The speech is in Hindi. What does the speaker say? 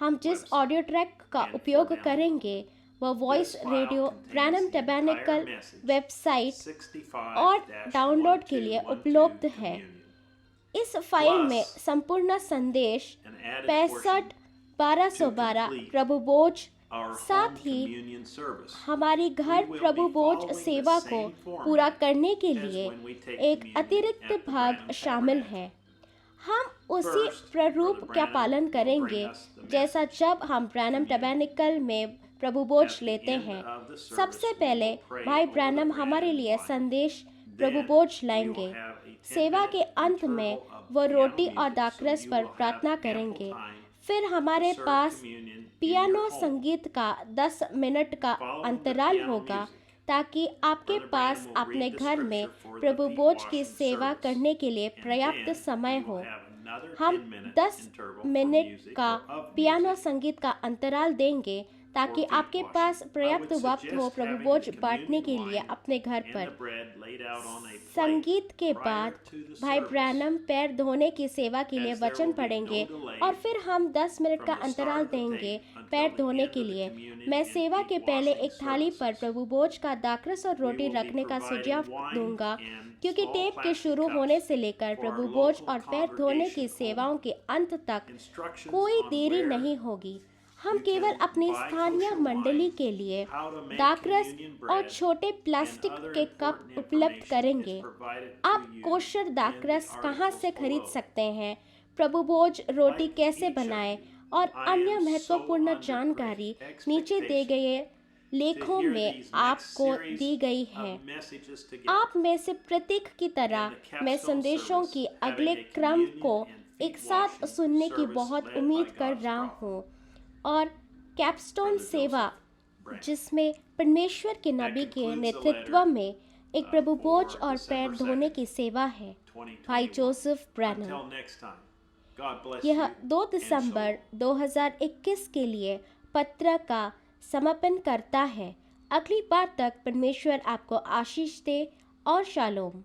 हम जिस ऑडियो ट्रैक का उपयोग करेंगे वह voice radio Branham tabernacle website और डाउनलोड के लिए उपलब्ध है। इस फाइल में plus संपूर्ण संदेश an added 65 portion 1212 complete प्रभु बोझ, our साथ home ही communion service. हमारी घर We will प्रभु be बोझ following the सेवा को same format पूरा करने के as लिए when we take एक communion अतिरिक्त at the भाग Branham शामिल Tabernacle. है। हम उसी First, प्रारूप Brother का Branham पालन will करेंगे bring us the जैसा message जब हम ब्रैनम communion. टैबरनेकल में प्रभु बोझ At the लेते end हैं। of the service, सबसे we पहले will pray भाई over the ब्रैनम bread हमारे and लिए wine. संदेश प्रभु Then बोझ we will लाएंगे। have a 10-minute सेवा के अंत में interval of वो piano रोटी और music, दाखरस so पर you will प्रार्थना have ample करेंगे। time फिर हमारे to serve pass communion in piano your home. संगीत का 10 मिनट का Following the अंतराल piano होगा music, ताकि आपके Brother पास Branham will अपने read the घर में scripture for the Prabhu feet बोझ की washing सेवा service. करने के लिए And पर्याप्त then समय we हो। will have another हम 10-minute 10 interval for minute music का or of पियानो music संगीत का अंतराल देंगे ताकि for feet आपके washing. पास I पर्याप्त would वक्त हो suggest प्रभु having बोझ the बांटने के communion लिए wine अपने घर and पर। the bread laid out on a plate संगीत के prior बाद to the भाई service. ब्रैनम पैर धोने की सेवा के लिए As there वचन will be पढ़ेंगे no delay और फिर हम 10 मिनट from का the अंतराल start of the देंगे tape until पैर the धोने end के of the लिए। communion मैं and सेवा feet के पहले washing एक थाली पर services. प्रभु बोझ का दाखरस और We रोटी will be रखने का providing सुझाव wine दूंगा and क्योंकि small टेप के plastic शुरू cups होने से लेकर for प्रभु our बोझ local और पैर धोने की congregation सेवाओं only. के अंत तक Instructions कोई on देरी where नहीं होगी। हम you केवल can अपनी buy स्थानीय kosher मंडली wine, के लिए how to make दाखरस communion और bread, छोटे and प्लास्टिक other के कप important उपलब्ध information करेंगे। is provided to आप you कोशर in दाखरस the कहाँ से articles खरीद below. सकते हैं, प्रभु भोज रोटी Like कैसे each of बनाएं you, और I अन्य am so महत्वपूर्ण under जानकारी great नीचे दे expectation गए to लेखों hear में these next आपको series दी गई of है। messages together. आप में से प्रत्येक की तरह And the मैं capstone संदेशों service की having अगले a क्रम communion को and एक feet साथ washing सुनने की service बहुत led उम्मीद by कर God's रहा prophet, हूँ और कैप्स्टोन Brother सेवा Joseph Branham. जिसमें परमेश्वर के नबी के concludes the नेतृत्व letter, में एक प्रभु बोझ for और पैर December धोने 2nd, की सेवा है। भाई 2021. Joseph Branham. Until next time, God bless यह you 2 and दिसंबर shalom. 2021 के लिए पत्र का समापन करता है। अगली बार तक परमेश्वर आपको आशीष दे और शालोम।